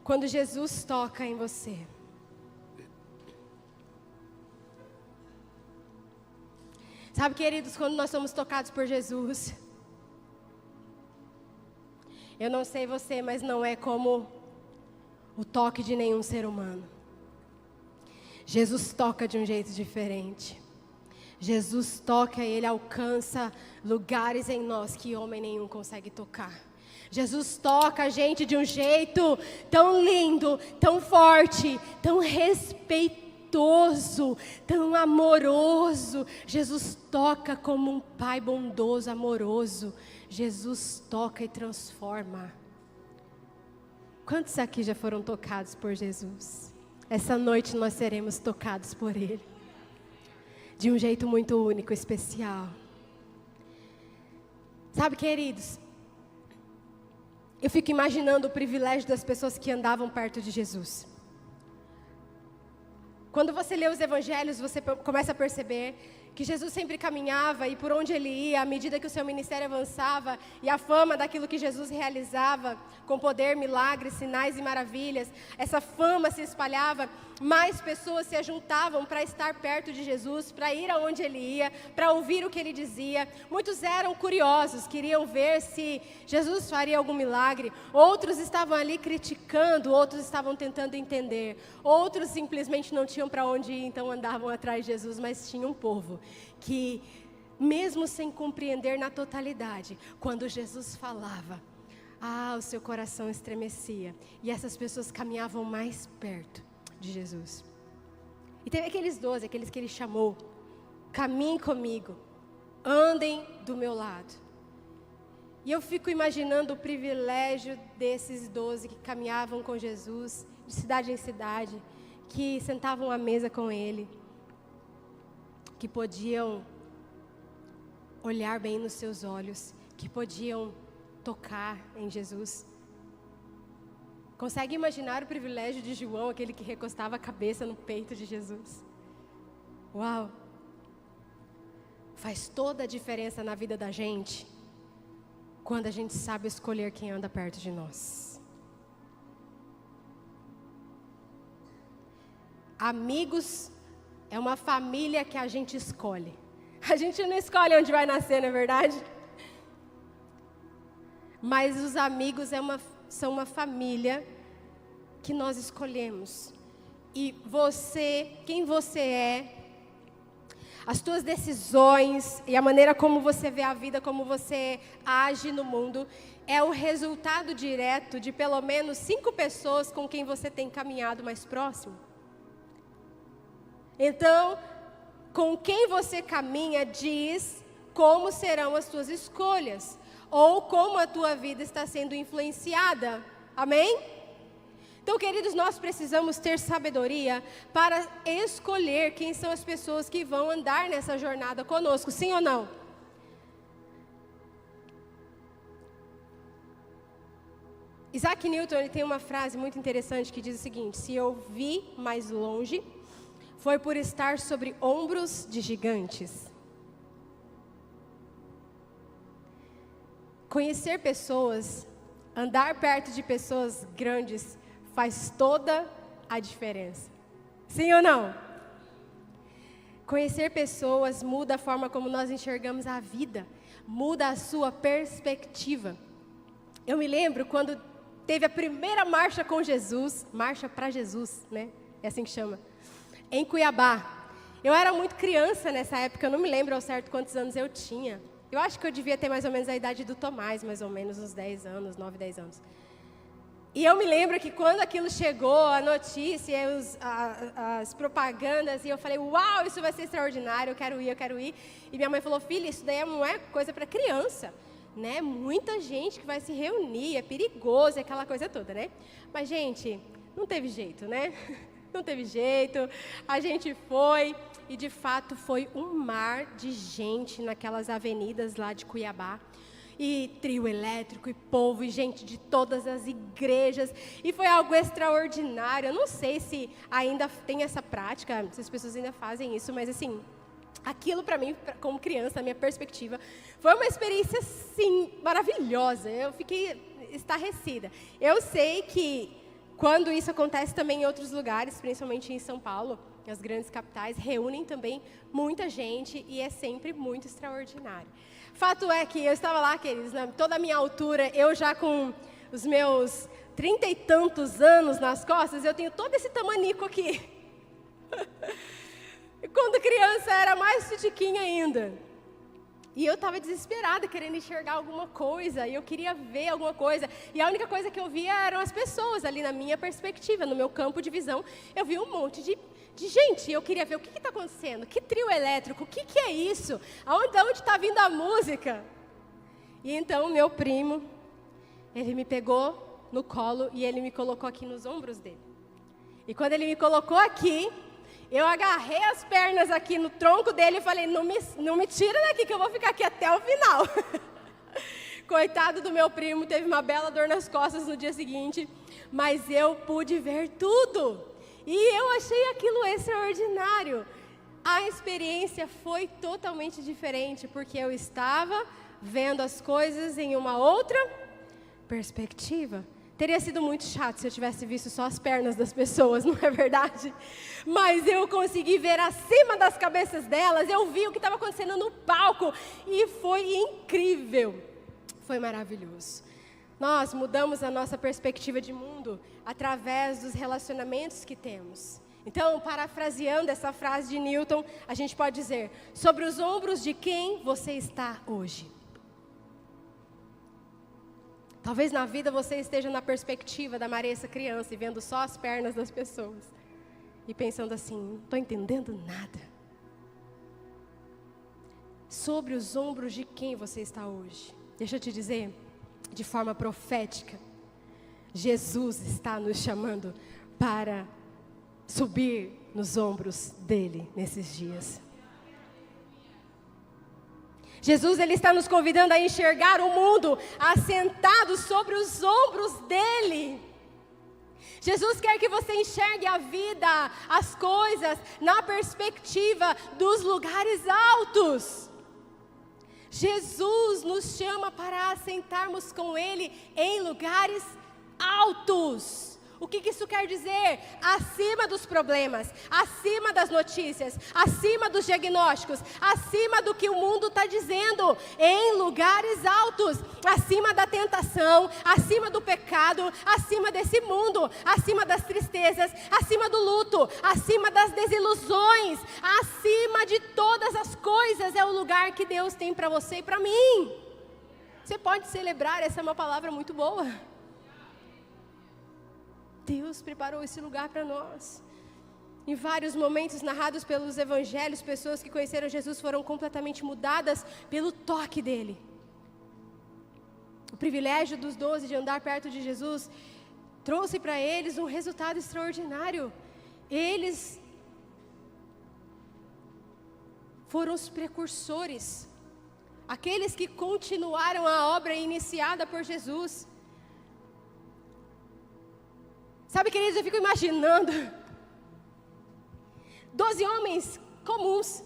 Quando Jesus toca em você, sabe, queridos, quando nós somos tocados por Jesus, eu não sei você, mas não é como o toque de nenhum ser humano. Jesus toca de um jeito diferente. Jesus toca e Ele alcança lugares em nós que homem nenhum consegue tocar. Jesus toca a gente de um jeito tão lindo, tão forte, tão respeitoso, tão amoroso. Jesus toca como um pai bondoso, amoroso. Jesus toca e transforma. Quantos aqui já foram tocados por Jesus? Essa noite nós seremos tocados por Ele. De um jeito muito único, especial. Sabe, queridos, eu fico imaginando o privilégio das pessoas que andavam perto de Jesus. Quando você lê os evangelhos, você começa a perceber que Jesus sempre caminhava e por onde Ele ia, à medida que o seu ministério avançava e a fama daquilo que Jesus realizava, com poder, milagres, sinais e maravilhas, essa fama se espalhava, mais pessoas se ajuntavam para estar perto de Jesus, para ir aonde Ele ia, para ouvir o que Ele dizia. Muitos eram curiosos, queriam ver se Jesus faria algum milagre. Outros estavam ali criticando, outros estavam tentando entender. Outros simplesmente não tinham para onde ir, então andavam atrás de Jesus, mas tinha um povo que, mesmo sem compreender na totalidade, quando Jesus falava, o seu coração estremecia. E essas pessoas caminhavam mais perto de Jesus. E teve aqueles 12, aqueles que Ele chamou, caminhem comigo, andem do meu lado. E eu fico imaginando o privilégio desses 12 que caminhavam com Jesus, de cidade em cidade, que sentavam à mesa com Ele, que podiam olhar bem nos seus olhos, que podiam tocar em Jesus. Consegue imaginar o privilégio de João, aquele que recostava a cabeça no peito de Jesus? Uau! Faz toda a diferença na vida da gente, quando a gente sabe escolher quem anda perto de nós. Amigos é uma família que a gente escolhe. A gente não escolhe onde vai nascer, não é verdade? Mas os amigos são uma família que nós escolhemos. E você, quem você é, as tuas decisões e a maneira como você vê a vida, como você age no mundo, é o resultado direto de pelo menos 5 pessoas com quem você tem caminhado mais próximo. Então, com quem você caminha diz como serão as tuas escolhas, ou como a tua vida está sendo influenciada. Amém? Então, queridos, nós precisamos ter sabedoria para escolher quem são as pessoas que vão andar nessa jornada conosco, sim ou não? Isaac Newton, ele tem uma frase muito interessante que diz o seguinte: se eu vi mais longe, foi por estar sobre ombros de gigantes. Conhecer pessoas, andar perto de pessoas grandes, faz toda a diferença. Sim ou não? Conhecer pessoas muda a forma como nós enxergamos a vida, muda a sua perspectiva. Eu me lembro quando teve a primeira marcha com Jesus, marcha para Jesus, né? É assim que chama. Em Cuiabá. Eu era muito criança nessa época, eu não me lembro ao certo quantos anos eu tinha. Eu acho que eu devia ter mais ou menos a idade do Tomás, mais ou menos uns 10 anos, 9, 10 anos. E eu me lembro que quando aquilo chegou, a notícia, as propagandas, e eu falei, uau, isso vai ser extraordinário, eu quero ir. E minha mãe falou, filha, isso daí não é coisa para criança, né? Muita gente que vai se reunir, é perigoso, aquela coisa toda, né? Mas, gente, não teve jeito, né? Não teve jeito, a gente foi, e de fato foi um mar de gente naquelas avenidas lá de Cuiabá. E trio elétrico, e povo, e gente de todas as igrejas, e foi algo extraordinário. Eu não sei se ainda tem essa prática, se as pessoas ainda fazem isso, mas assim, aquilo para mim, como criança, a minha perspectiva, foi uma experiência, sim, maravilhosa. Eu fiquei estarrecida. Eu sei que quando isso acontece também em outros lugares, principalmente em São Paulo, as grandes capitais, reúnem também muita gente e é sempre muito extraordinário. Fato é que eu estava lá, queridos, toda a minha altura, eu já com os meus 30 e tantos anos nas costas, eu tenho todo esse tamanico aqui. E quando criança era mais titiquinha ainda. E eu estava desesperada, querendo enxergar alguma coisa, e eu queria ver alguma coisa. E a única coisa que eu via eram as pessoas ali na minha perspectiva, no meu campo de visão. Eu vi um monte de gente, e eu queria ver o que está acontecendo, que trio elétrico, o que é isso? Aonde está vindo a música? E então meu primo, ele me pegou no colo e ele me colocou aqui nos ombros dele. E quando ele me colocou aqui, eu agarrei as pernas aqui no tronco dele e falei, não me tira daqui que eu vou ficar aqui até o final. Coitado do meu primo, teve uma bela dor nas costas no dia seguinte, mas eu pude ver tudo. E eu achei aquilo extraordinário. A experiência foi totalmente diferente, porque eu estava vendo as coisas em uma outra perspectiva. Teria sido muito chato se eu tivesse visto só as pernas das pessoas, não é verdade? Mas eu consegui ver acima das cabeças delas, eu vi o que estava acontecendo no palco e foi incrível, foi maravilhoso. Nós mudamos a nossa perspectiva de mundo através dos relacionamentos que temos. Então, parafraseando essa frase de Newton, a gente pode dizer, sobre os ombros de quem você está hoje? Talvez na vida você esteja na perspectiva da Maressa criança e vendo só as pernas das pessoas. E pensando assim, não estou entendendo nada. Sobre os ombros de quem você está hoje? Deixa eu te dizer, de forma profética, Jesus está nos chamando para subir nos ombros dele nesses dias. Jesus, ele está nos convidando a enxergar o mundo assentado sobre os ombros dele. Jesus quer que você enxergue a vida, as coisas, na perspectiva dos lugares altos. Jesus nos chama para assentarmos com ele em lugares altos. O que isso quer dizer? Acima dos problemas, acima das notícias, acima dos diagnósticos, acima do que o mundo está dizendo, em lugares altos, acima da tentação, acima do pecado, acima desse mundo, acima das tristezas, acima do luto, acima das desilusões, acima de todas as coisas, é o lugar que Deus tem para você e para mim. Você pode celebrar, essa é uma palavra muito boa. Deus preparou esse lugar para nós. Em vários momentos narrados pelos evangelhos, pessoas que conheceram Jesus foram completamente mudadas pelo toque dele. O privilégio dos 12 de andar perto de Jesus trouxe para eles um resultado extraordinário. Eles foram os precursores, aqueles que continuaram a obra iniciada por Jesus. Sabe, queridos, eu fico imaginando 12 homens comuns,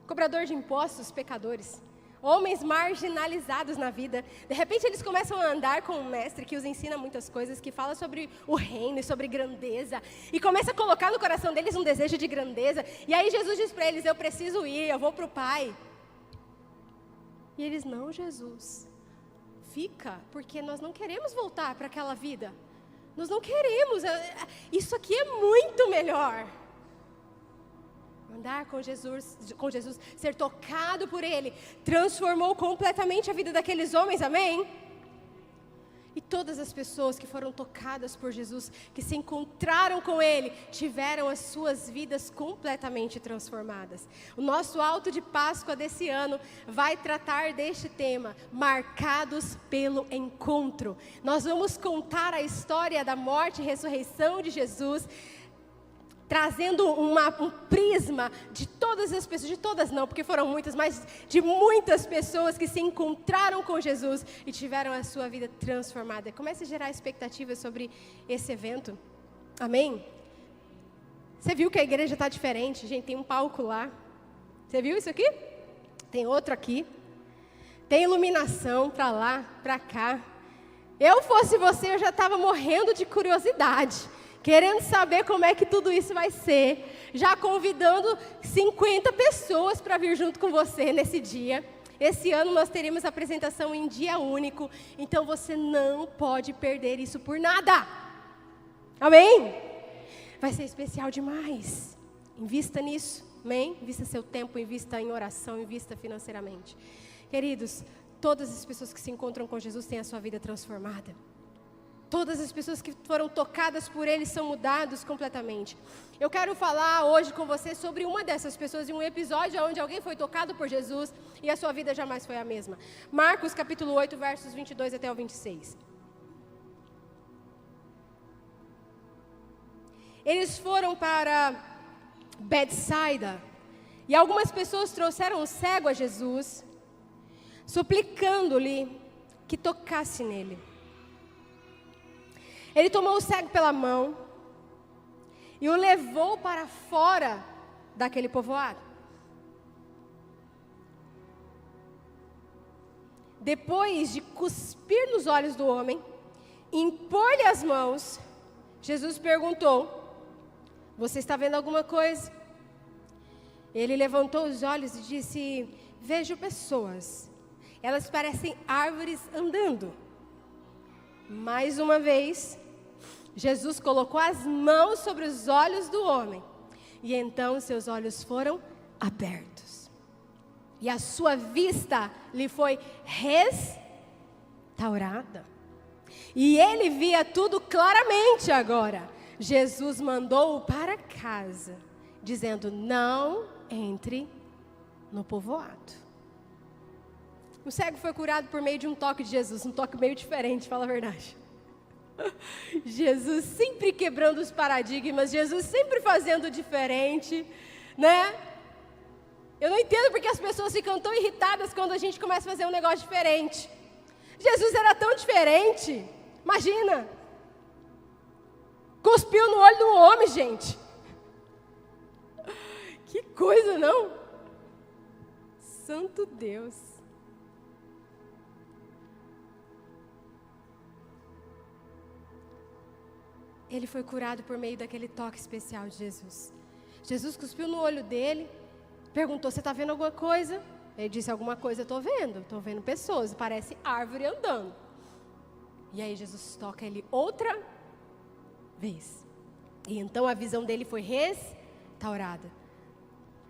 cobrador de impostos, pecadores, homens marginalizados na vida. De repente eles começam a andar com um mestre que os ensina muitas coisas, que fala sobre o reino e sobre grandeza, e começa a colocar no coração deles um desejo de grandeza. E aí Jesus diz para eles, eu preciso ir, eu vou para o Pai. E eles, não, Jesus, fica, porque nós não queremos voltar para aquela vida. Nós não queremos, isso aqui é muito melhor. Andar com Jesus, ser tocado por Ele, transformou completamente a vida daqueles homens, amém? E todas as pessoas que foram tocadas por Jesus, que se encontraram com Ele, tiveram as suas vidas completamente transformadas. O nosso alto de Páscoa desse ano vai tratar deste tema, marcados pelo encontro. Nós vamos contar a história da morte e ressurreição de Jesus, trazendo um prisma de todas as pessoas, de todas não, porque foram muitas, mas de muitas pessoas que se encontraram com Jesus e tiveram a sua vida transformada. Comece a gerar expectativas sobre esse evento, amém? Você viu que a igreja está diferente, gente, tem um palco lá, você viu isso aqui? Tem outro aqui, tem iluminação para lá, para cá, Eu fosse você, eu já estava morrendo de curiosidade, querendo saber como é que tudo isso vai ser, já convidando 50 pessoas para vir junto com você nesse dia. Esse ano nós teremos apresentação em dia único, então você não pode perder isso por nada. Amém? Vai ser especial demais. Invista nisso, amém? Invista seu tempo, invista em oração, invista financeiramente. Queridos, todas as pessoas que se encontram com Jesus têm a sua vida transformada. Todas as pessoas que foram tocadas por Ele são mudadas completamente. Eu quero falar hoje com você sobre uma dessas pessoas, em um episódio onde alguém foi tocado por Jesus e a sua vida jamais foi a mesma. Marcos capítulo 8, versos 22 até o 26. Eles foram para Betsaida e algumas pessoas trouxeram um cego a Jesus, suplicando-lhe que tocasse nele. Ele tomou o cego pela mão e o levou para fora daquele povoado. Depois de cuspir nos olhos do homem, impor-lhe as mãos, Jesus perguntou: você está vendo alguma coisa? Ele levantou os olhos e disse: vejo pessoas. Elas parecem árvores andando. Mais uma vez, Jesus colocou as mãos sobre os olhos do homem. E então seus olhos foram abertos. E a sua vista lhe foi restaurada. E ele via tudo claramente agora. Jesus mandou-o para casa, dizendo: não entre no povoado. O cego foi curado por meio de um toque de Jesus, um toque meio diferente, fala a verdade. Jesus sempre quebrando os paradigmas, Jesus sempre fazendo diferente, né? Eu não entendo porque as pessoas ficam tão irritadas quando a gente começa a fazer um negócio diferente. Jesus era tão diferente, imagina. Cuspiu no olho do homem, gente. Que coisa, não? Santo Deus. Ele foi curado por meio daquele toque especial de Jesus. Jesus cuspiu no olho dele, perguntou: você está vendo alguma coisa? Ele disse: alguma coisa eu estou vendo pessoas, parece árvore andando. E aí Jesus toca ele outra vez. E então a visão dele foi restaurada.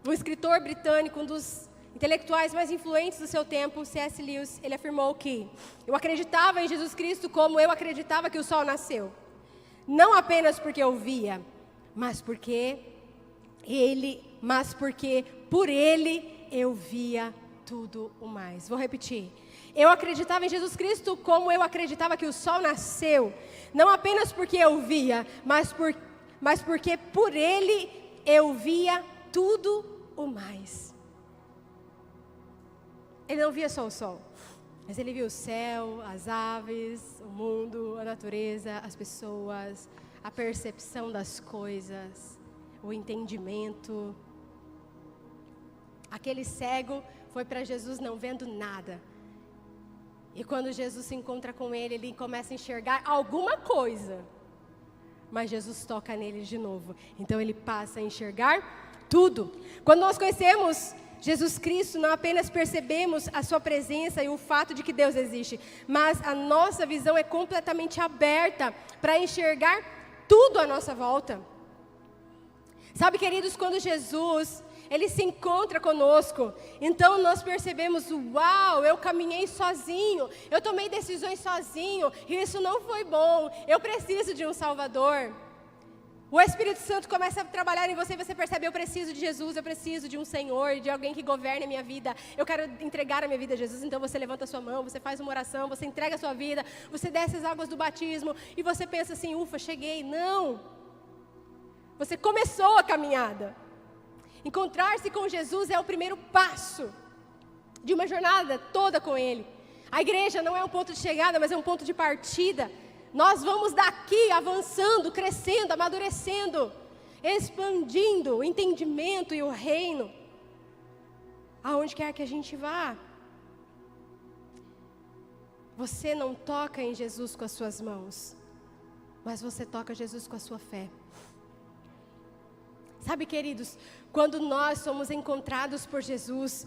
Um escritor britânico, um dos intelectuais mais influentes do seu tempo, C.S. Lewis, ele afirmou que: eu acreditava em Jesus Cristo como eu acreditava que o sol nasceu. Não apenas porque eu via, mas porque por ele eu via tudo o mais. Vou repetir. Eu acreditava em Jesus Cristo como eu acreditava que o sol nasceu. Não apenas porque eu via, mas porque por ele eu via tudo o mais. Ele não via só o sol, mas ele viu o céu, as aves, o mundo, a natureza, as pessoas, a percepção das coisas, o entendimento. Aquele cego foi para Jesus não vendo nada. E quando Jesus se encontra com ele, ele começa a enxergar alguma coisa. Mas Jesus toca nele de novo. Então ele passa a enxergar tudo. Quando nós conhecemos Jesus Cristo, não apenas percebemos a sua presença e o fato de que Deus existe, mas a nossa visão é completamente aberta para enxergar tudo à nossa volta. Sabe, queridos, quando Jesus, ele se encontra conosco, então nós percebemos: uau, eu caminhei sozinho, eu tomei decisões sozinho, e isso não foi bom, eu preciso de um Salvador. O Espírito Santo começa a trabalhar em você e você percebe: eu preciso de Jesus, eu preciso de um Senhor, de alguém que governe a minha vida, eu quero entregar a minha vida a Jesus. Então você levanta a sua mão, você faz uma oração, você entrega a sua vida, você desce as águas do batismo e você pensa assim: ufa, cheguei. Não, você começou a caminhada. Encontrar-se com Jesus é o primeiro passo de uma jornada toda com Ele. A igreja não é um ponto de chegada, mas é um ponto de partida. Nós vamos daqui avançando, crescendo, amadurecendo, expandindo o entendimento e o reino, aonde quer que a gente vá. Você não toca em Jesus com as suas mãos, mas você toca Jesus com a sua fé. Sabe, queridos, quando nós somos encontrados por Jesus,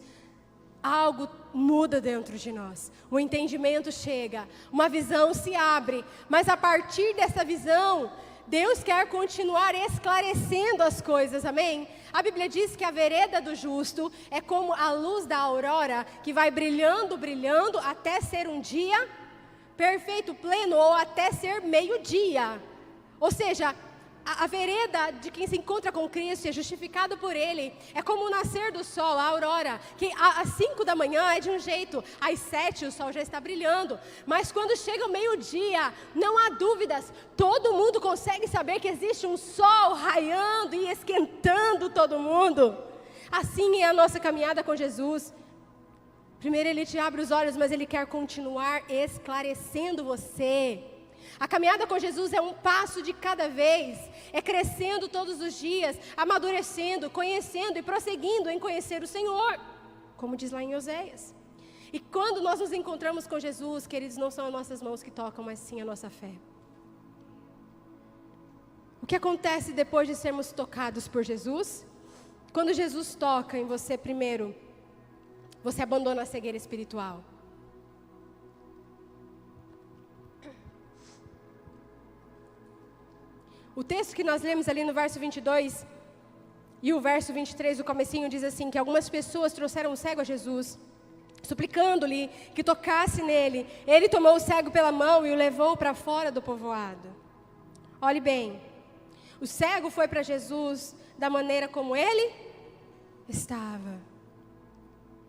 algo muda dentro de nós. O entendimento chega, uma visão se abre, mas a partir dessa visão, Deus quer continuar esclarecendo as coisas, amém? A Bíblia diz que a vereda do justo é como a luz da aurora, que vai brilhando, brilhando, até ser um dia perfeito, pleno, ou até ser meio-dia. Ou seja, a vereda de quem se encontra com Cristo e é justificado por Ele é como o nascer do sol, a aurora, que às 5 da manhã é de um jeito, às 7 o sol já está brilhando, mas quando chega o meio-dia, não há dúvidas, todo mundo consegue saber que existe um sol raiando e esquentando todo mundo. Assim é a nossa caminhada com Jesus. Primeiro Ele te abre os olhos, mas Ele quer continuar esclarecendo você. A caminhada com Jesus é um passo de cada vez, é crescendo todos os dias, amadurecendo, conhecendo e prosseguindo em conhecer o Senhor, como diz lá em Oséias. E quando nós nos encontramos com Jesus, queridos, não são as nossas mãos que tocam, mas sim a nossa fé. O que acontece depois de sermos tocados por Jesus? Quando Jesus toca em você primeiro, você abandona a cegueira espiritual. O texto que nós lemos ali no verso 22 e o verso 23, o comecinho, diz assim, que algumas pessoas trouxeram o cego a Jesus, suplicando-lhe que tocasse nele. Ele tomou o cego pela mão e o levou para fora do povoado. Olhe bem, o cego foi para Jesus da maneira como ele estava.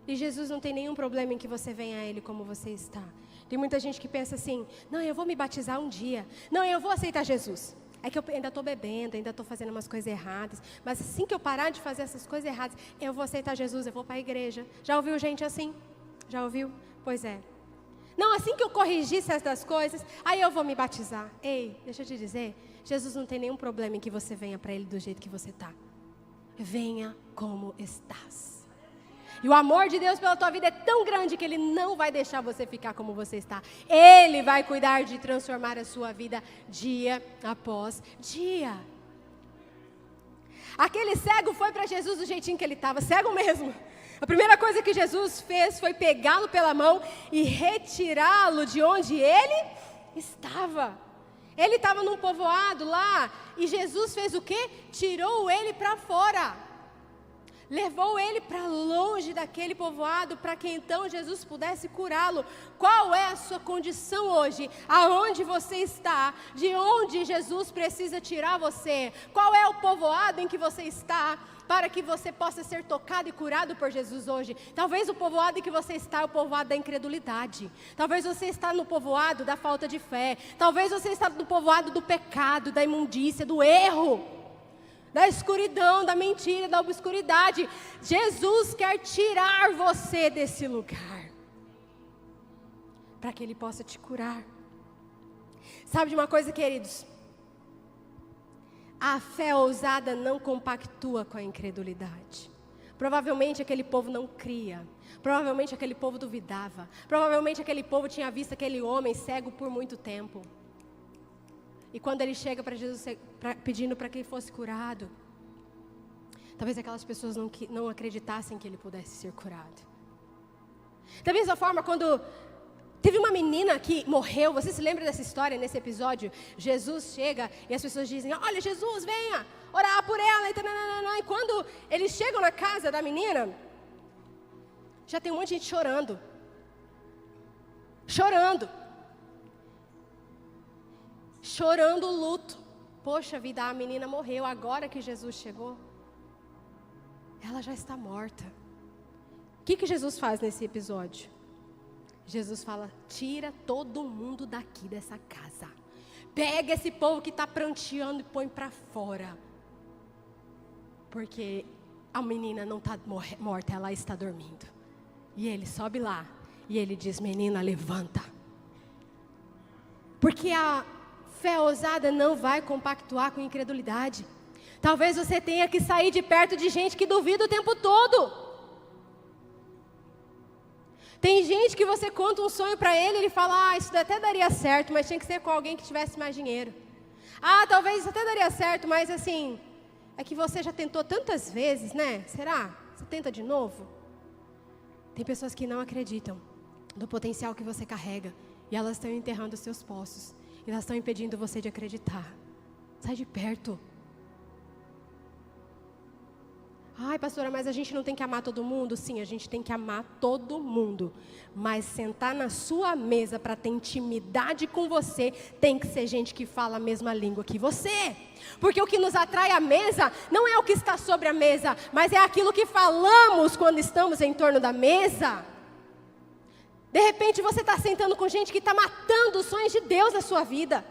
E Jesus não tem nenhum problema em que você venha a Ele como você está. Tem muita gente que pensa assim, não, eu vou me batizar um dia, não, eu vou aceitar Jesus. É que eu ainda estou bebendo, ainda estou fazendo umas coisas erradas, mas assim que eu parar de fazer essas coisas erradas, eu vou aceitar Jesus, eu vou para a igreja. Já ouviu gente assim? Já ouviu? Pois é. Não, assim que eu corrigir certas coisas, aí eu vou me batizar. Ei, deixa eu te dizer, Jesus não tem nenhum problema em que você venha para Ele do jeito que você está. Venha como estás. E o amor de Deus pela tua vida é tão grande que Ele não vai deixar você ficar como você está. Ele vai cuidar de transformar a sua vida dia após dia. Aquele cego foi para Jesus do jeitinho que ele estava, cego mesmo. A primeira coisa que Jesus fez foi pegá-lo pela mão e retirá-lo de onde ele estava. Ele estava num povoado lá e Jesus fez o quê? Tirou ele para fora. Levou ele para longe daquele povoado para que então Jesus pudesse curá-lo. Qual é a sua condição hoje? Aonde você está? De onde Jesus precisa tirar você? Qual é o povoado em que você está para que você possa ser tocado e curado por Jesus hoje? Talvez o povoado em que você está é o povoado da incredulidade. Talvez você está no povoado da falta de fé. Talvez você está no povoado do pecado, da imundícia, do erro, da escuridão, da mentira, da obscuridade. Jesus quer tirar você desse lugar, para que Ele possa te curar. Sabe de uma coisa, queridos? A fé ousada não compactua com a incredulidade. Provavelmente aquele povo não cria. Provavelmente aquele povo duvidava. Provavelmente aquele povo tinha visto aquele homem cego por muito tempo. E quando ele chega para Jesus pedindo para que ele fosse curado, talvez aquelas pessoas não acreditassem que ele pudesse ser curado. Da mesma forma, quando teve uma menina que morreu, você se lembra dessa história, nesse episódio? Jesus chega e as pessoas dizem, olha, Jesus, venha orar por ela. E quando eles chegam na casa da menina, já tem um monte de gente chorando. Chorando o luto. Poxa vida, a menina morreu, agora que Jesus chegou, ela já está morta. O que Jesus faz nesse episódio? Jesus fala, tira todo mundo daqui dessa casa. Pega esse povo que está pranteando e põe para fora. Porque a menina não está morta, ela está dormindo. E ele sobe lá e ele diz, menina, levanta. Porque a fé ousada não vai compactuar com incredulidade. Talvez você tenha que sair de perto de gente que duvida o tempo todo. Tem gente que você conta um sonho para ele, ele fala, isso até daria certo, mas tinha que ser com alguém que tivesse mais dinheiro. Talvez isso até daria certo, mas assim, é que você já tentou tantas vezes, né? Será? Você tenta de novo? Tem pessoas que não acreditam no potencial que você carrega, e elas estão enterrando os seus poços, e elas estão impedindo você de acreditar. Sai de perto. Pastora, mas a gente não tem que amar todo mundo? Sim, a gente tem que amar todo mundo. Mas sentar na sua mesa para ter intimidade com você, tem que ser gente que fala a mesma língua que você. Porque o que nos atrai à mesa não é o que está sobre a mesa, mas é aquilo que falamos quando estamos em torno da mesa. De repente você está sentando com gente que está matando os sonhos de Deus na sua vida.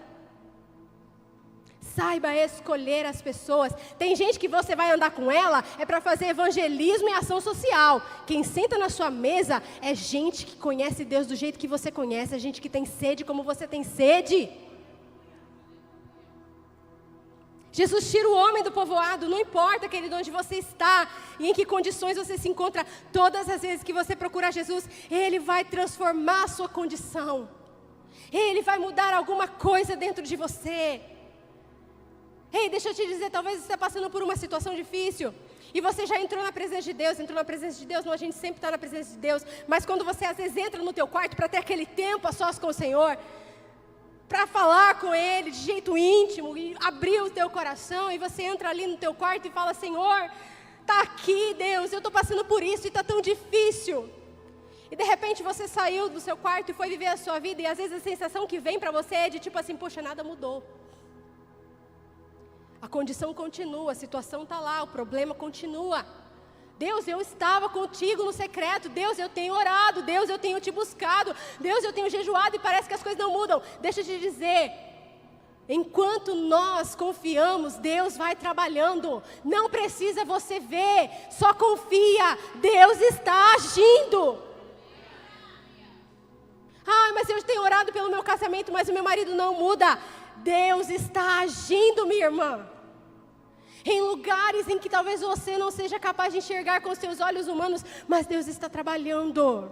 Saiba escolher as pessoas. Tem gente que você vai andar com ela é para fazer evangelismo e ação social. Quem senta na sua mesa é gente que conhece Deus do jeito que você conhece, é gente que tem sede como você tem sede. Jesus tira o homem do povoado, não importa, querido, onde você está e em que condições você se encontra. Todas as vezes que você procura Jesus, Ele vai transformar a sua condição. Ele vai mudar alguma coisa dentro de você. Ei, deixa eu te dizer, talvez você está passando por uma situação difícil e você já entrou na presença de Deus. Não, a gente sempre está na presença de Deus, mas quando você às vezes entra no teu quarto para ter aquele tempo a sós com o Senhor, para falar com Ele de jeito íntimo e abrir o teu coração, e você entra ali no teu quarto e fala, Senhor, está aqui Deus, eu estou passando por isso e está tão difícil. E de repente você saiu do seu quarto e foi viver a sua vida, e às vezes a sensação que vem para você é de tipo assim, poxa, nada mudou. A condição continua, a situação está lá, o problema continua. Deus, eu estava contigo no secreto. Deus, eu tenho orado. Deus, eu tenho te buscado. Deus, eu tenho jejuado e parece que as coisas não mudam. Deixa eu te dizer, enquanto nós confiamos, Deus vai trabalhando. Não precisa você ver, só confia. Deus está agindo. Mas eu tenho orado pelo meu casamento, mas o meu marido não muda. Deus está agindo, minha irmã. Em lugares em que talvez você não seja capaz de enxergar com os seus olhos humanos, mas Deus está trabalhando.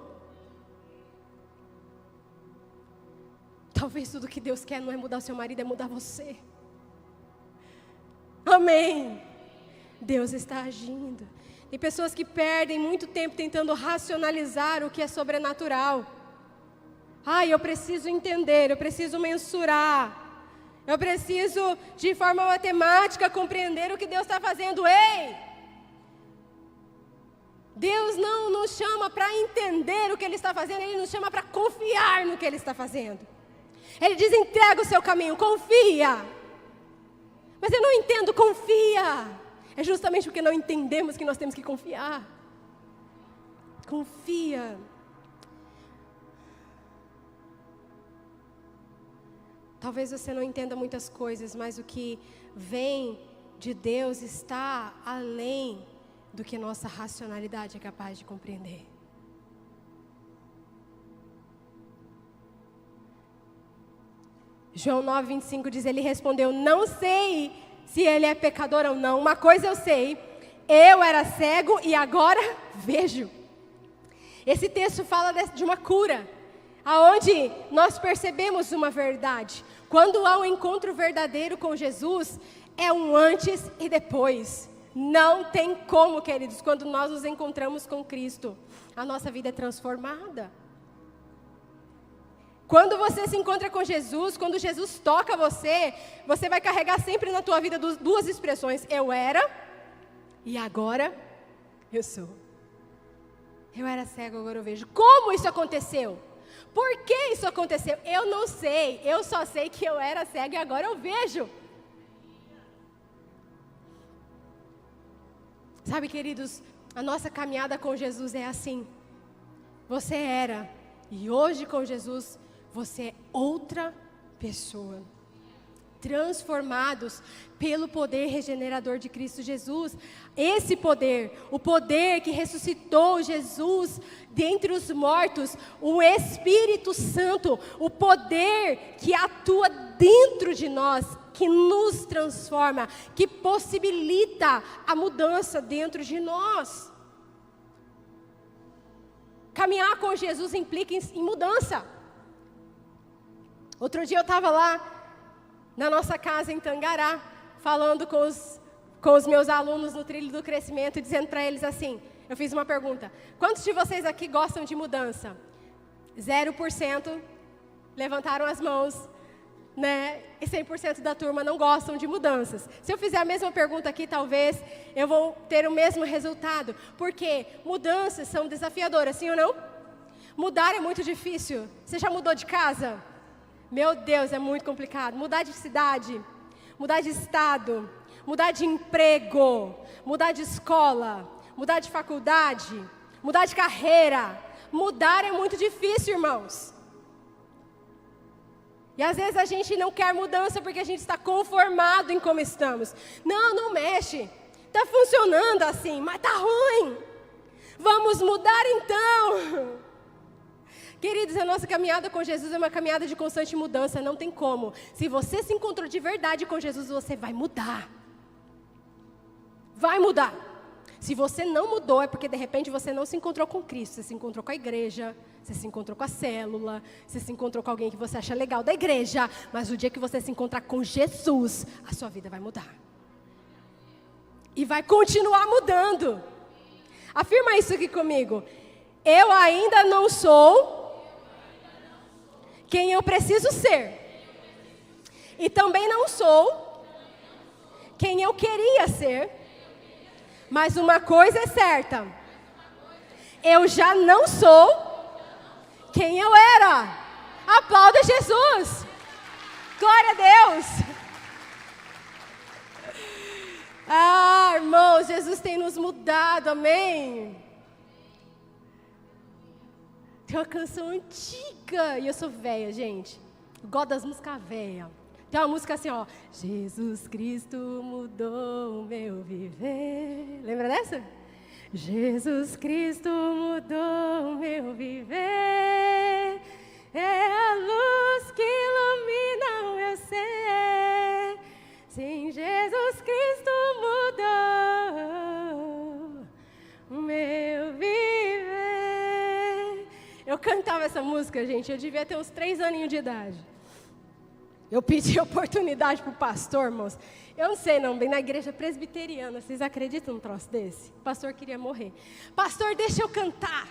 Talvez tudo que Deus quer não é mudar o seu marido, é mudar você. Amém. Deus está agindo. Tem pessoas que perdem muito tempo tentando racionalizar o que é sobrenatural. Eu preciso entender, eu preciso mensurar. Eu preciso, de forma matemática, compreender o que Deus está fazendo. Ei! Deus não nos chama para entender o que Ele está fazendo, Ele nos chama para confiar no que Ele está fazendo. Ele diz, entrega o seu caminho, confia. Mas eu não entendo, confia. É justamente porque não entendemos que nós temos que confiar. Confia. Talvez você não entenda muitas coisas, mas o que vem de Deus está além do que nossa racionalidade é capaz de compreender. João 9:25 diz, ele respondeu, não sei se ele é pecador ou não, uma coisa eu sei, eu era cego e agora vejo. Esse texto fala de uma cura, aonde nós percebemos uma verdade. Quando há um encontro verdadeiro com Jesus, é um antes e depois. Não tem como, queridos, quando nós nos encontramos com Cristo, a nossa vida é transformada. Quando você se encontra com Jesus, quando Jesus toca você, você vai carregar sempre na tua vida duas expressões. Eu era e agora eu sou. Eu era cego, agora eu vejo. Como isso aconteceu? Por que isso aconteceu? Eu não sei, eu só sei que eu era cego e agora eu vejo. Sabe, queridos, a nossa caminhada com Jesus é assim. Você era, e hoje com Jesus, você é outra pessoa. Transformados pelo poder regenerador de Cristo Jesus. Esse poder, o poder que ressuscitou Jesus dentre os mortos, o Espírito Santo, o poder que atua dentro de nós, que nos transforma, que possibilita a mudança dentro de nós. Caminhar com Jesus implica em mudança. Outro dia eu estava lá na nossa casa em Tangará, falando com os meus alunos no trilho do crescimento, dizendo para eles assim, eu fiz uma pergunta: quantos de vocês aqui gostam de mudança? 0% levantaram as mãos, né? E 100% da turma não gostam de mudanças. Se eu fizer a mesma pergunta aqui, talvez eu vou ter o mesmo resultado, porque mudanças são desafiadoras, sim ou não? Mudar é muito difícil. Você já mudou de casa? Meu Deus, é muito complicado. Mudar de cidade, mudar de estado, mudar de emprego, mudar de escola, mudar de faculdade, mudar de carreira. Mudar é muito difícil, irmãos. E às vezes a gente não quer mudança porque a gente está conformado em como estamos. Não, não mexe. Está funcionando assim, mas está ruim. Vamos mudar então. Queridos, a nossa caminhada com Jesus é uma caminhada de constante mudança, não tem como. Se você se encontrou de verdade com Jesus, você vai mudar. Vai mudar. Se você não mudou, é porque de repente você não se encontrou com Cristo. Você se encontrou com a igreja, você se encontrou com a célula, você se encontrou com alguém que você acha legal da igreja. Mas o dia que você se encontrar com Jesus, a sua vida vai mudar. E vai continuar mudando. Afirma isso aqui comigo. Eu ainda não sou quem eu preciso ser. E também não sou quem eu queria ser. Mas uma coisa é certa. Eu já não sou quem eu era. Aplauda Jesus. Glória a Deus. Ah, irmãos, Jesus tem nos mudado, amém? Tem uma canção antiga, e eu sou velha, gente. Eu gosto das músicas velhas. Tem uma música assim, ó. Jesus Cristo mudou o meu viver. Lembra dessa? Jesus Cristo mudou o meu viver. É a luz que ilumina o meu ser. Sim, Jesus Cristo mudou o meu viver. Eu cantava essa música, gente, eu devia ter uns 3 aninhos de idade. Eu pedi oportunidade para o pastor, irmãos. Eu não sei não, bem na igreja presbiteriana, vocês acreditam num troço desse? O pastor queria morrer. Pastor, deixa eu cantar.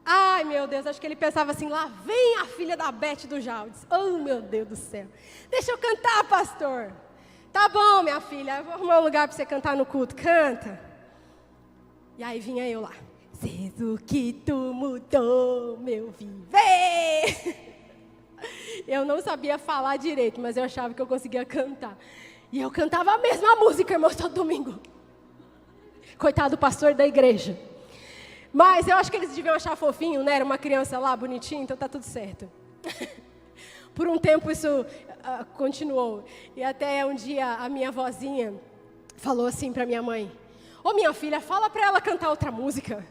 Ai, meu Deus, acho que ele pensava assim, lá vem a filha da Beth do Jaldes. Oh, meu Deus do céu. Deixa eu cantar, pastor. Tá bom, minha filha, eu vou arrumar um lugar para você cantar no culto. Canta. E aí vinha eu lá. Jesus que tu mudou meu viver. Eu não sabia falar direito, mas eu achava que eu conseguia cantar. E eu cantava a mesma música, irmãos, todo domingo. Coitado do pastor da igreja. Mas eu acho que eles deviam achar fofinho, né? Era uma criança lá, bonitinha, então tá tudo certo. Por um tempo isso continuou. E até um dia a minha vozinha falou assim para minha mãe: ô minha filha, fala para ela cantar outra música.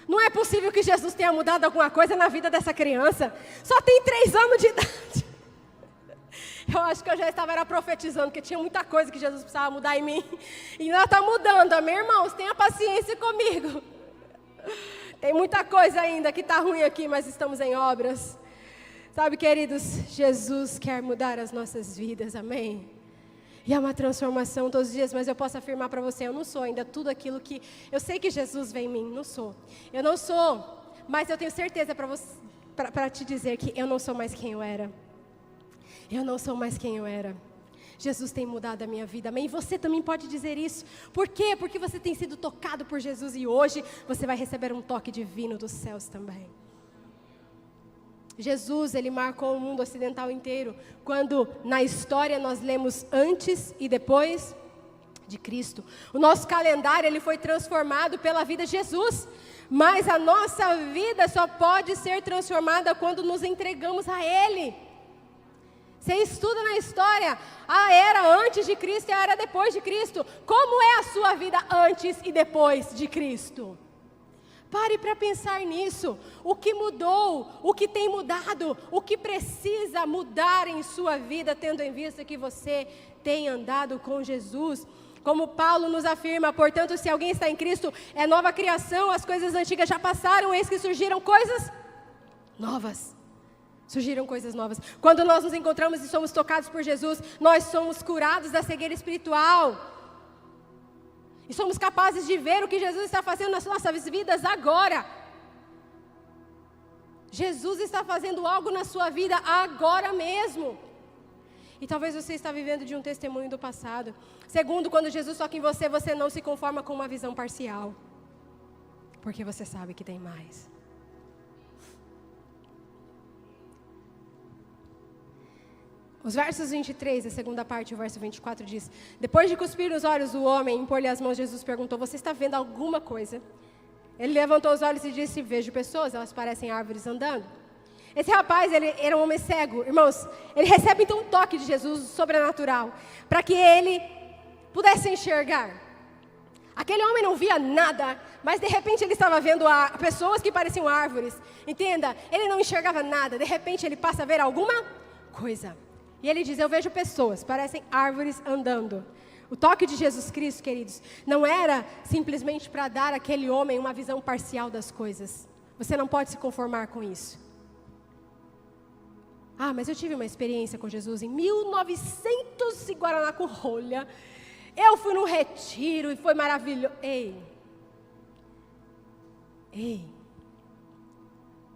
Não é possível que Jesus tenha mudado alguma coisa na vida dessa criança. Só tem 3 anos de idade. Eu acho que eu já estava profetizando, porque tinha muita coisa que Jesus precisava mudar em mim. E ela está mudando, amém, irmãos? Tenha paciência comigo. Tem muita coisa ainda que está ruim aqui, mas estamos em obras. Sabe, queridos, Jesus quer mudar as nossas vidas, amém? E é uma transformação todos os dias, mas eu posso afirmar para você, eu não sou ainda tudo aquilo que... Eu sei que Jesus vem em mim, não sou. Eu não sou, mas eu tenho certeza para te dizer que eu não sou mais quem eu era. Eu não sou mais quem eu era. Jesus tem mudado a minha vida, amém? E você também pode dizer isso. Por quê? Porque você tem sido tocado por Jesus e hoje você vai receber um toque divino dos céus também. Jesus, ele marcou o mundo ocidental inteiro, quando na história nós lemos antes e depois de Cristo. O nosso calendário, ele foi transformado pela vida de Jesus, mas a nossa vida só pode ser transformada quando nos entregamos a Ele. Você estuda na história a era antes de Cristo e a era depois de Cristo. Como é a sua vida antes e depois de Cristo? Pare para pensar nisso. O que mudou, o que tem mudado, o que precisa mudar em sua vida, tendo em vista que você tem andado com Jesus. Como Paulo nos afirma, portanto, se alguém está em Cristo, é nova criação, as coisas antigas já passaram, eis que surgiram coisas novas. Surgiram coisas novas. Quando nós nos encontramos e somos tocados por Jesus, nós somos curados da cegueira espiritual. E somos capazes de ver o que Jesus está fazendo nas nossas vidas agora. Jesus está fazendo algo na sua vida agora mesmo. E talvez você está vivendo de um testemunho do passado. Segundo, quando Jesus toca em você, você não se conforma com uma visão parcial. Porque você sabe que tem mais. Os versos 23, a segunda parte, o verso 24 diz: depois de cuspir nos olhos do homem e impor-lhe as mãos, Jesus perguntou: você está vendo alguma coisa? Ele levantou os olhos e disse: vejo pessoas, elas parecem árvores andando. Esse rapaz, ele era um homem cego. Irmãos, ele recebe então um toque de Jesus sobrenatural, para que ele pudesse enxergar. Aquele homem não via nada, mas de repente ele estava vendo pessoas que pareciam árvores. Entenda, ele não enxergava nada, de repente ele passa a ver alguma coisa. E ele diz: eu vejo pessoas, parecem árvores andando. O toque de Jesus Cristo, queridos, não era simplesmente para dar àquele homem uma visão parcial das coisas. Você não pode se conformar com isso. Ah, mas eu tive uma experiência com Jesus em 1900 e Guaraná com rolha. Eu fui num retiro e foi maravilhoso. Ei,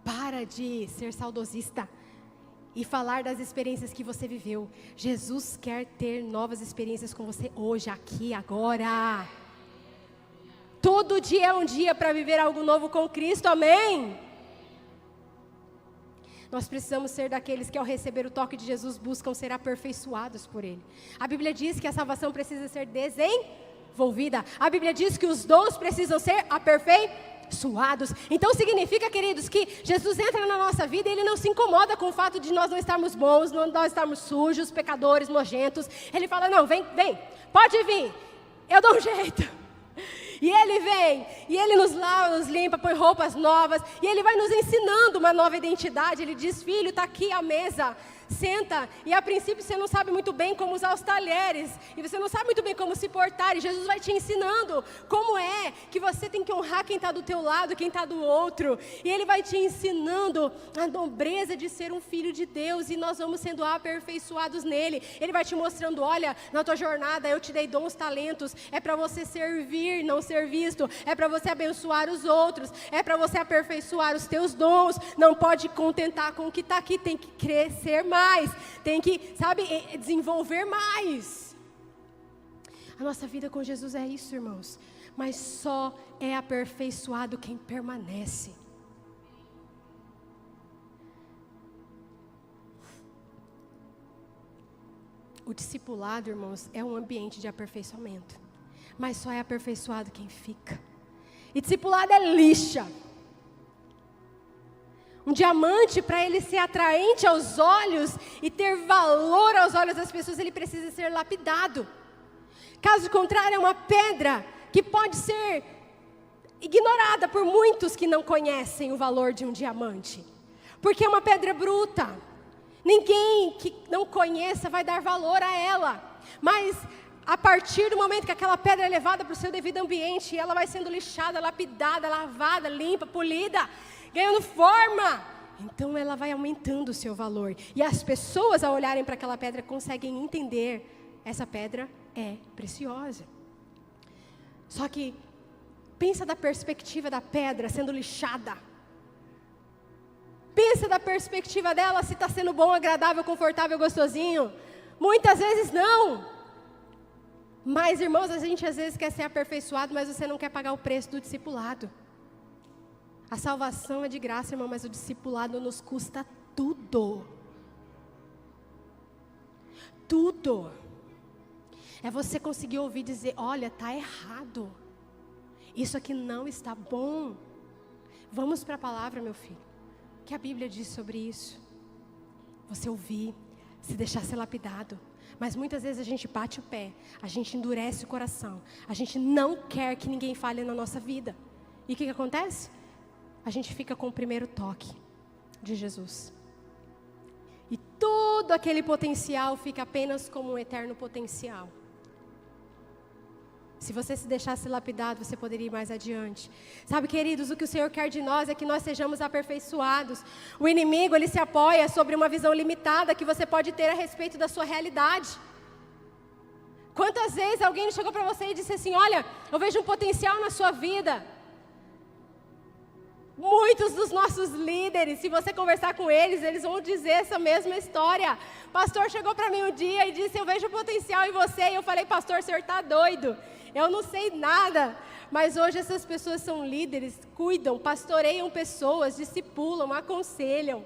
para de ser saudosista e falar das experiências que você viveu. Jesus quer ter novas experiências com você hoje, aqui, agora. Todo dia é um dia para viver algo novo com Cristo, amém? Nós precisamos ser daqueles que ao receber o toque de Jesus buscam ser aperfeiçoados por Ele. A Bíblia diz que a salvação precisa ser desenvolvida. A Bíblia diz que os dons precisam ser aperfeiçoados. Então significa, queridos, que Jesus entra na nossa vida e Ele não se incomoda com o fato de nós não estarmos bons, nós estarmos sujos, pecadores, nojentos. Ele fala: não, vem, pode vir, eu dou um jeito. E Ele vem, e Ele nos lava, nos limpa, põe roupas novas, e Ele vai nos ensinando uma nova identidade. Ele diz: filho, está aqui a mesa, senta. E a princípio você não sabe muito bem como usar os talheres, e você não sabe muito bem como se portar, e Jesus vai te ensinando como é que você tem que honrar quem está do teu lado, quem está do outro. E Ele vai te ensinando a nobreza de ser um filho de Deus, e nós vamos sendo aperfeiçoados nele. Ele vai te mostrando: olha, na tua jornada eu te dei dons, talentos, é para você servir, não ser visto, é para você abençoar os outros, é para você aperfeiçoar os teus dons. Não pode contentar com o que está aqui, tem que crescer mais, tem que, sabe, desenvolver mais. A nossa vida com Jesus é isso, irmãos, mas só é aperfeiçoado quem permanece. O discipulado, irmãos, é um ambiente de aperfeiçoamento, mas só é aperfeiçoado quem fica. E discipulado é lixa. Um diamante, para ele ser atraente aos olhos e ter valor aos olhos das pessoas, ele precisa ser lapidado. Caso contrário, é uma pedra que pode ser ignorada por muitos que não conhecem o valor de um diamante, porque é uma pedra bruta. Ninguém que não conheça vai dar valor a ela, mas a partir do momento que aquela pedra é levada para o seu devido ambiente, ela vai sendo lixada, lapidada, lavada, limpa, polida, ganhando forma, então ela vai aumentando o seu valor. E as pessoas, ao olharem para aquela pedra, conseguem entender: essa pedra é preciosa. Só que pensa da perspectiva da pedra sendo lixada. Pensa da perspectiva dela, se está sendo bom, agradável, confortável, gostosinho. Muitas vezes não. Mas, irmãos, a gente às vezes quer ser aperfeiçoado, mas você não quer pagar o preço do discipulado. A salvação é de graça, irmão, mas o discipulado nos custa tudo. Tudo. É você conseguir ouvir e dizer: olha, está errado. Isso aqui não está bom. Vamos para a palavra, meu filho. O que a Bíblia diz sobre isso? Você ouvir, se deixar ser lapidado. Mas muitas vezes a gente bate o pé, a gente endurece o coração, a gente não quer que ninguém fale na nossa vida. E o que acontece? A gente fica com o primeiro toque de Jesus. E todo aquele potencial fica apenas como um eterno potencial. Se você se deixasse lapidado, você poderia ir mais adiante. Sabe, queridos, o que o Senhor quer de nós é que nós sejamos aperfeiçoados. O inimigo, ele se apoia sobre uma visão limitada que você pode ter a respeito da sua realidade. Quantas vezes alguém chegou para você e disse assim, olha, eu vejo um potencial na sua vida. Muitos dos nossos líderes, se você conversar com eles, eles vão dizer essa mesma história. Pastor chegou para mim um dia e disse, eu vejo potencial em você. E eu falei, pastor, o senhor está doido. Eu não sei nada. Mas hoje essas pessoas são líderes, cuidam, pastoreiam pessoas, discipulam, aconselham.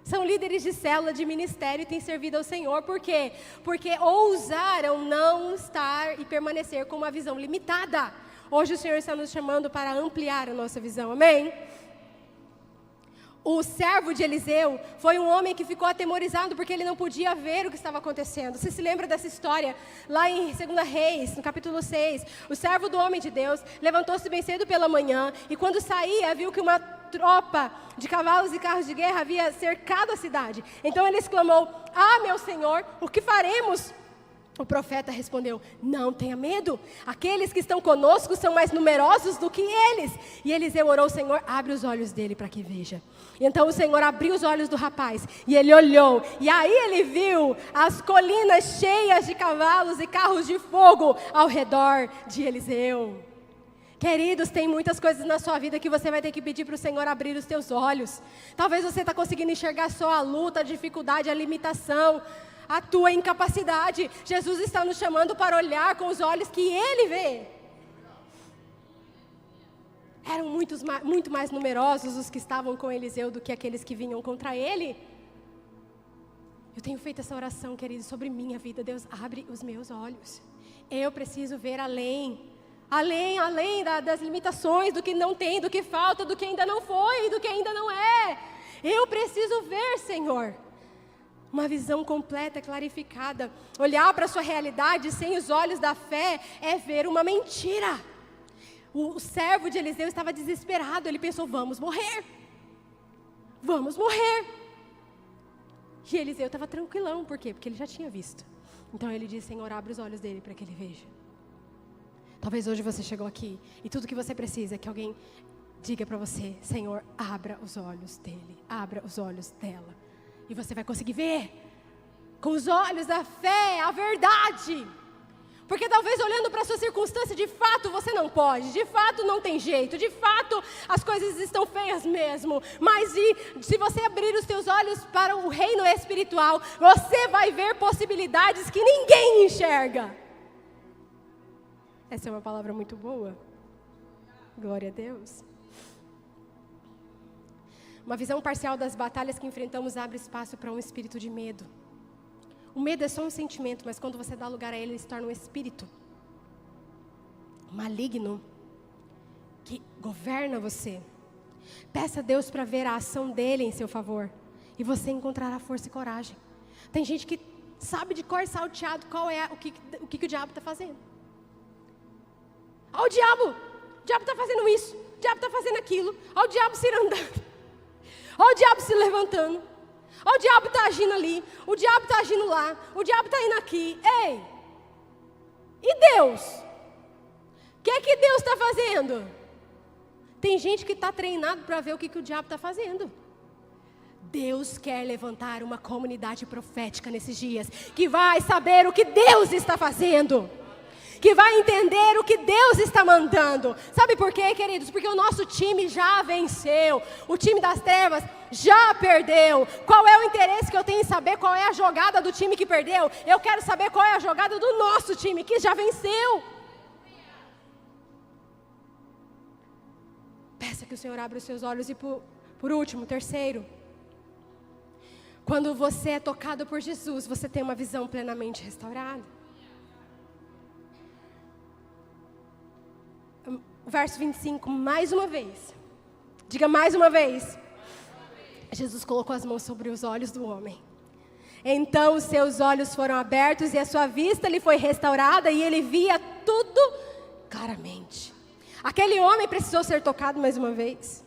São líderes de célula, de ministério e têm servido ao Senhor. Por quê? Porque ousaram não estar e permanecer com uma visão limitada. Hoje o Senhor está nos chamando para ampliar a nossa visão, amém? O servo de Eliseu foi um homem que ficou atemorizado porque ele não podia ver o que estava acontecendo. Você se lembra dessa história? Lá em 2 Reis, no capítulo 6, o servo do homem de Deus levantou-se bem cedo pela manhã e quando saía viu que uma tropa de cavalos e carros de guerra havia cercado a cidade. Então ele exclamou, meu senhor, o que faremos? O profeta respondeu, não tenha medo, aqueles que estão conosco são mais numerosos do que eles. E Eliseu orou, Senhor, abre os olhos dele para que veja. E então o Senhor abriu os olhos do rapaz, e ele olhou, e aí ele viu as colinas cheias de cavalos e carros de fogo ao redor de Eliseu. Queridos, tem muitas coisas na sua vida que você vai ter que pedir para o Senhor abrir os teus olhos. Talvez você está conseguindo enxergar só a luta, a dificuldade, a limitação, a tua incapacidade. Jesus está nos chamando para olhar com os olhos que Ele vê. Eram muito mais numerosos os que estavam com Eliseu do que aqueles que vinham contra ele. Eu tenho feito essa oração, queridos, sobre minha vida. Deus, abre os meus olhos. Eu preciso ver além das limitações, do que não tem, do que falta, do que ainda não foi, do que ainda não é. Eu preciso ver, Senhor. Uma visão completa, clarificada. Olhar para a sua realidade sem os olhos da fé é ver uma mentira. O servo de Eliseu estava desesperado. Ele pensou, vamos morrer. Vamos morrer. E Eliseu estava tranquilão. Por quê? Porque ele já tinha visto. Então ele disse, Senhor, abre os olhos dele para que ele veja. Talvez hoje você chegou aqui e tudo que você precisa é que alguém diga para você, Senhor, abra os olhos dele, abra os olhos dela. E você vai conseguir ver com os olhos da fé a verdade. Porque talvez olhando para a sua circunstância, de fato você não pode, de fato não tem jeito, de fato as coisas estão feias mesmo. Mas se você abrir os teus olhos para o reino espiritual, você vai ver possibilidades que ninguém enxerga. Essa é uma palavra muito boa. Glória a Deus. Uma visão parcial das batalhas que enfrentamos abre espaço para um espírito de medo. O medo é só um sentimento, mas quando você dá lugar a ele, ele se torna um espírito maligno que governa você. Peça a Deus para ver a ação dele em seu favor e você encontrará força e coragem. Tem gente que sabe de cor salteado o que o diabo está fazendo. Olha o diabo está fazendo isso, o diabo está fazendo aquilo, olha o diabo se andando, olha o diabo se levantando, olha o diabo está agindo ali, o diabo está agindo lá, o diabo está indo aqui. Ei, e Deus? O que é que Deus está fazendo? Tem gente que está treinado para ver o que o diabo está fazendo. Deus quer levantar uma comunidade profética nesses dias, que vai saber o que Deus está fazendo, que vai entender o que Deus está mandando. Sabe por quê, queridos? Porque o nosso time já venceu. O time das trevas já perdeu. Qual é o interesse que eu tenho em saber qual é a jogada do time que perdeu? Eu quero saber qual é a jogada do nosso time que já venceu. Peça que o Senhor abra os seus olhos. E por último, terceiro, quando você é tocado por Jesus, você tem uma visão plenamente restaurada. Verso 25, mais uma vez. Diga mais uma vez. Jesus colocou as mãos sobre os olhos do homem. Então os seus olhos foram abertos e a sua vista lhe foi restaurada e ele via tudo claramente. Aquele homem precisou ser tocado mais uma vez.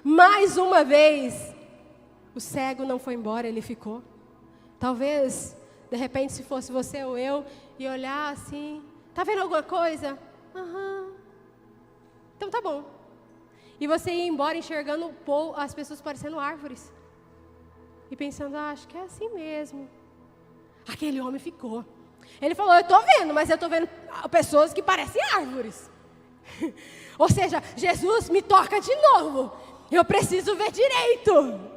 Mais uma vez. O cego não foi embora, ele ficou. Talvez, de repente, se fosse você ou eu, e olhar assim, tá vendo alguma coisa? Aham. Então tá bom. E você ia embora enxergando as pessoas parecendo árvores. E pensando, acho que é assim mesmo. Aquele homem ficou. Ele falou, eu estou vendo, mas eu estou vendo pessoas que parecem árvores. Ou seja, Jesus me toca de novo. Eu preciso ver direito.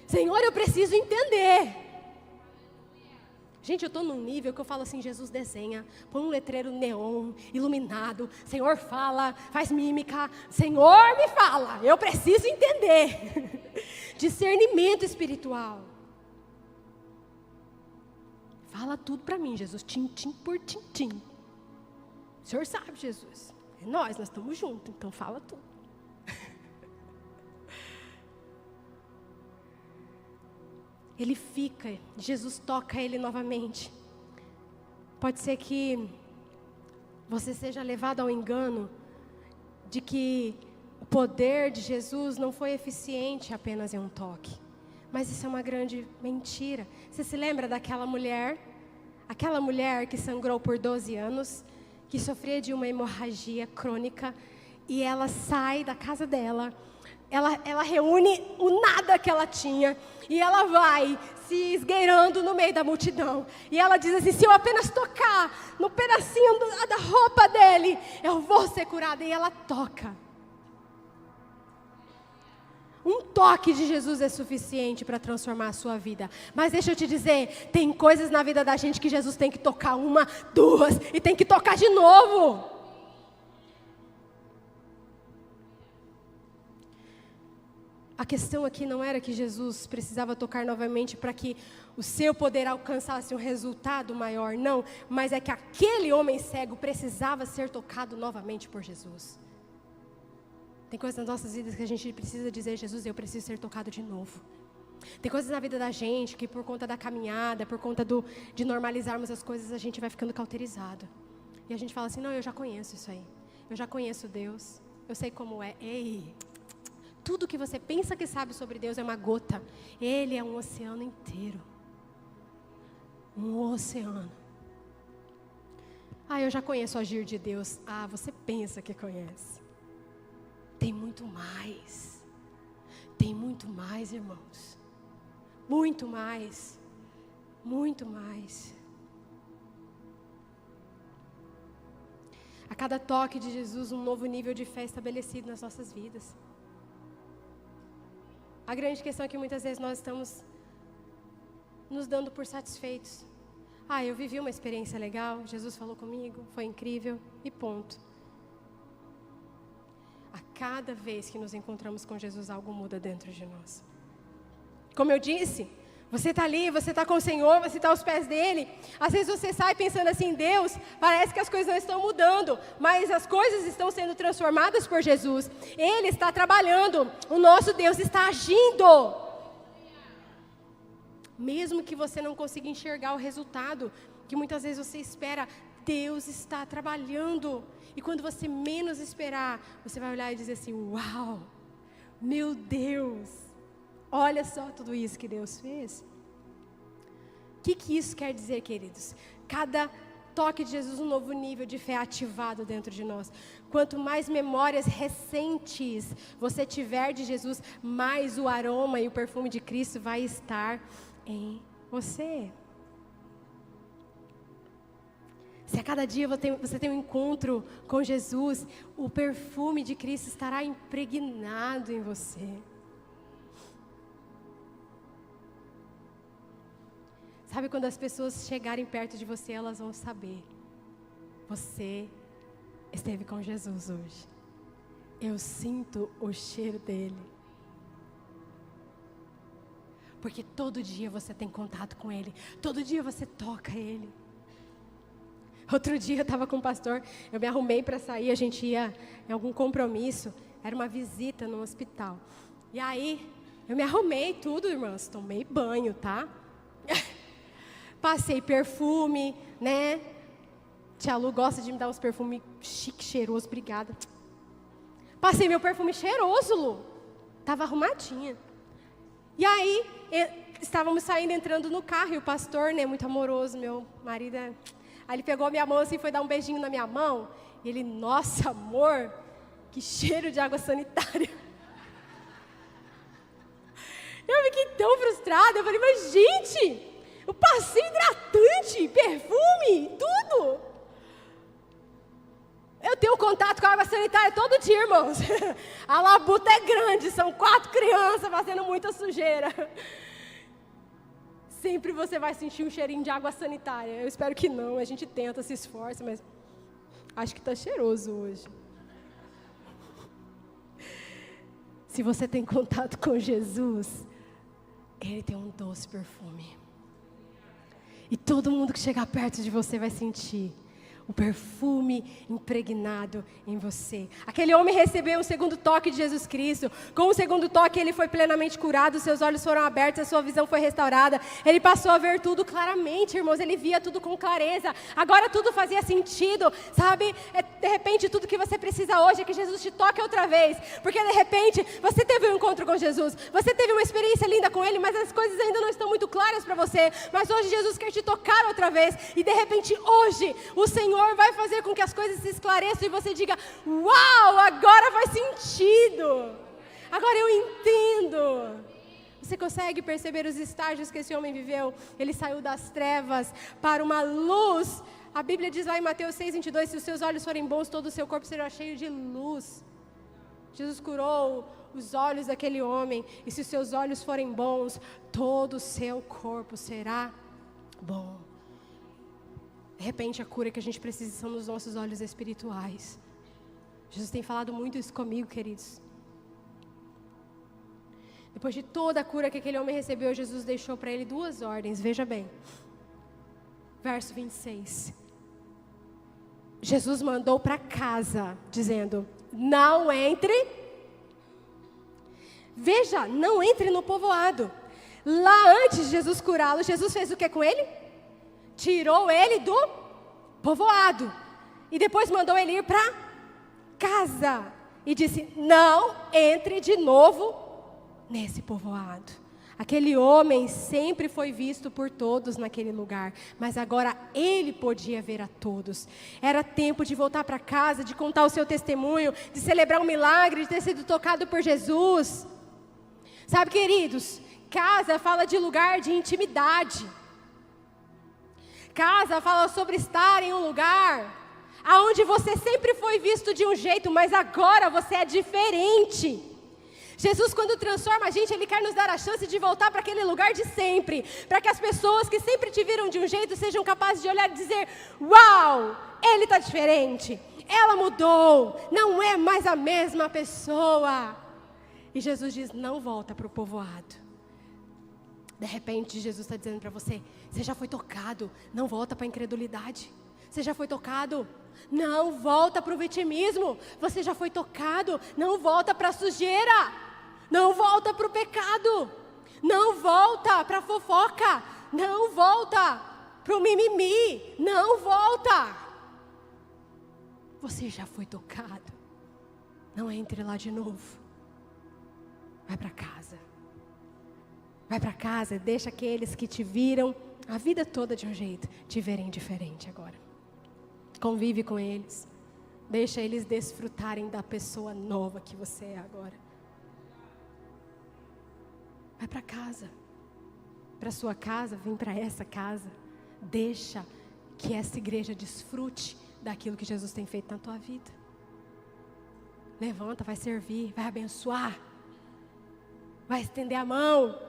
Senhor, eu preciso entender. Gente, eu estou num nível que eu falo assim, Jesus desenha, põe um letreiro neon, iluminado. Senhor fala, faz mímica. Senhor me fala, eu preciso entender. Discernimento espiritual. Fala tudo para mim, Jesus, tintim por tintim. O Senhor sabe, Jesus. É nós estamos juntos, então fala tudo. Ele fica, Jesus toca ele novamente. Pode ser que você seja levado ao engano de que o poder de Jesus não foi eficiente apenas em um toque. Mas isso é uma grande mentira. Você se lembra daquela mulher? Aquela mulher que sangrou por 12 anos, que sofria de uma hemorragia crônica, e ela sai da casa dela. Ela reúne o nada que ela tinha e ela vai se esgueirando no meio da multidão. E ela diz assim, se eu apenas tocar no pedacinho da roupa dele, eu vou ser curada. E ela toca. Um toque de Jesus é suficiente para transformar a sua vida. Mas deixa eu te dizer, tem coisas na vida da gente que Jesus tem que tocar uma, duas e tem que tocar de novo. A questão aqui não era que Jesus precisava tocar novamente para que o seu poder alcançasse um resultado maior, não. Mas é que aquele homem cego precisava ser tocado novamente por Jesus. Tem coisas nas nossas vidas que a gente precisa dizer, Jesus, eu preciso ser tocado de novo. Tem coisas na vida da gente que por conta da caminhada, por conta de normalizarmos as coisas, a gente vai ficando cauterizado. E a gente fala assim, não, eu já conheço isso aí. Eu já conheço Deus. Eu sei como é. Ei... Tudo que você pensa que sabe sobre Deus é uma gota. Ele é um oceano inteiro. Um oceano. Eu já conheço o agir de Deus. Você pensa que conhece. Tem muito mais. Tem muito mais, irmãos. Muito mais. Muito mais. A cada toque de Jesus, um novo nível de fé é estabelecido nas nossas vidas. A grande questão é que muitas vezes nós estamos nos dando por satisfeitos. Eu vivi uma experiência legal, Jesus falou comigo, foi incrível e ponto. A cada vez que nos encontramos com Jesus, algo muda dentro de nós. Como eu disse, você está ali, você está com o Senhor, você está aos pés dEle. Às vezes você sai pensando assim, Deus, parece que as coisas não estão mudando, mas as coisas estão sendo transformadas por Jesus. Ele está trabalhando, o nosso Deus está agindo. Mesmo que você não consiga enxergar o resultado, que muitas vezes você espera, Deus está trabalhando. E quando você menos esperar, você vai olhar e dizer assim, uau, meu Deus. Olha só tudo isso que Deus fez. O que isso quer dizer, queridos? Cada toque de Jesus, um novo nível de fé ativado dentro de nós. Quanto mais memórias recentes você tiver de Jesus, mais o aroma e o perfume de Cristo vai estar em você. Se a cada dia você tem um encontro com Jesus, o perfume de Cristo estará impregnado em você. Sabe quando as pessoas chegarem perto de você, elas vão saber. Você esteve com Jesus hoje. Eu sinto o cheiro dele. Porque todo dia você tem contato com ele. Todo dia você toca ele. Outro dia eu estava com um pastor, eu me arrumei para sair, a gente ia em algum compromisso. Era uma visita no hospital. E aí, eu me arrumei tudo, irmãs. Tomei banho, tá? Passei perfume, né? Tia Lu gosta de me dar uns perfumes chique, cheiroso, obrigada. Passei meu perfume cheiroso, Lu. Tava arrumadinha. E aí, estávamos saindo, entrando no carro, e o pastor, né, muito amoroso, meu marido, Aí ele pegou a minha mão assim, foi dar um beijinho na minha mão. E ele, nossa, amor, que cheiro de água sanitária. Eu fiquei tão frustrada, eu falei, mas gente, eu passei hidratante, perfume, tudo. Eu tenho contato com a água sanitária todo dia, irmãos. A labuta é grande, são 4 crianças fazendo muita sujeira. Sempre você vai sentir um cheirinho de água sanitária. Eu espero que não, a gente tenta, se esforça, mas acho que está cheiroso hoje. Se você tem contato com Jesus, Ele tem um doce perfume. E todo mundo que chegar perto de você vai sentir o perfume impregnado em você. Aquele homem recebeu um segundo toque de Jesus Cristo. Com o segundo toque ele foi plenamente curado, seus olhos foram abertos, a sua visão foi restaurada. Ele passou a ver tudo claramente, irmãos, ele via tudo com clareza. Agora tudo fazia sentido, sabe? De repente tudo que você precisa hoje é que Jesus te toque outra vez. Porque de repente você teve um encontro com Jesus, você teve uma experiência linda com Ele, mas as coisas ainda não estão muito claras para você. Mas hoje Jesus quer te tocar outra vez. E de repente hoje o Senhor vai fazer com que as coisas se esclareçam e você diga, uau, agora faz sentido, agora eu entendo. Você consegue perceber os estágios que esse homem viveu? Ele saiu das trevas para uma luz. A Bíblia diz lá em Mateus 6:22, se os seus olhos forem bons, todo o seu corpo será cheio de luz. Jesus curou os olhos daquele homem, e se os seus olhos forem bons, todo o seu corpo será bom. De repente, a cura que a gente precisa são nos nossos olhos espirituais. Jesus tem falado muito isso comigo, queridos. Depois de toda a cura que aquele homem recebeu, Jesus deixou para ele 2 ordens, veja bem. Verso 26. Jesus mandou para casa, dizendo, não entre. Veja, não entre no povoado. Lá antes de Jesus curá-lo, Jesus fez o que com ele? Tirou ele do povoado. E depois mandou ele ir para casa. E disse, não entre de novo nesse povoado. Aquele homem sempre foi visto por todos naquele lugar. Mas agora ele podia ver a todos. Era tempo de voltar para casa, de contar o seu testemunho, de celebrar um milagre, de ter sido tocado por Jesus. Sabe, queridos, casa fala de lugar de intimidade. Casa fala sobre estar em um lugar aonde você sempre foi visto de um jeito, mas agora você é diferente. Jesus, quando transforma a gente, Ele quer nos dar a chance de voltar para aquele lugar de sempre, para que as pessoas que sempre te viram de um jeito sejam capazes de olhar e dizer, uau, ele está diferente, ela mudou, não é mais a mesma pessoa. E Jesus diz, não volta para o povoado. De repente, Jesus está dizendo para você, você já foi tocado, não volta para a incredulidade. Você já foi tocado, não volta para o vitimismo. Você já foi tocado, não volta para a sujeira. Não volta para o pecado. Não volta para a fofoca. Não volta para o mimimi. Não volta. Você já foi tocado. Não entre lá de novo. Vai para casa. Vai para casa e deixa aqueles que te viram a vida toda de um jeito, te verem diferente agora. Convive com eles. Deixa eles desfrutarem da pessoa nova que você é agora. Vai para casa. Para sua casa, vem para essa casa. Deixa que essa igreja desfrute daquilo que Jesus tem feito na tua vida. Levanta, vai servir, vai abençoar. Vai estender a mão.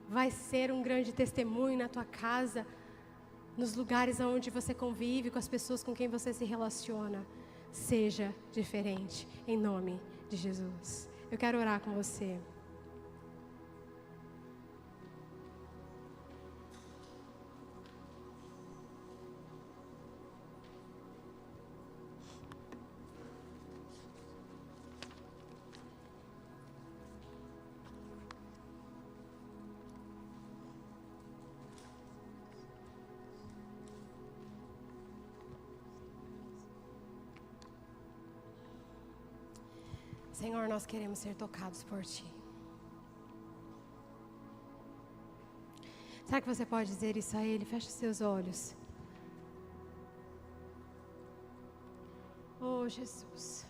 Vai ser um grande testemunho na tua casa, nos lugares onde você convive, com as pessoas com quem você se relaciona. Seja diferente, em nome de Jesus. Eu quero orar com você. Senhor, nós queremos ser tocados por Ti. Será que você pode dizer isso a Ele? Feche seus olhos. Oh, Jesus.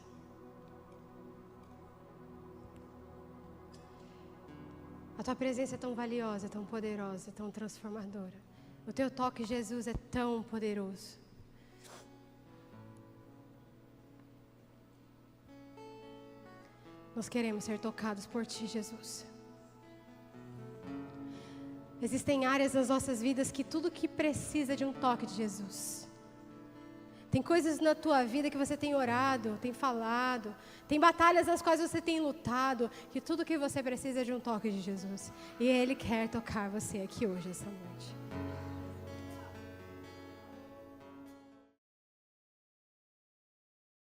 A tua presença é tão valiosa, tão poderosa, tão transformadora. O teu toque, Jesus, é tão poderoso. Nós queremos ser tocados por ti, Jesus. Existem áreas nas nossas vidas que tudo que precisa de um toque de Jesus. Tem coisas na tua vida que você tem orado, tem falado, tem batalhas nas quais você tem lutado, que tudo que você precisa é de um toque de Jesus. E Ele quer tocar você aqui hoje, essa noite.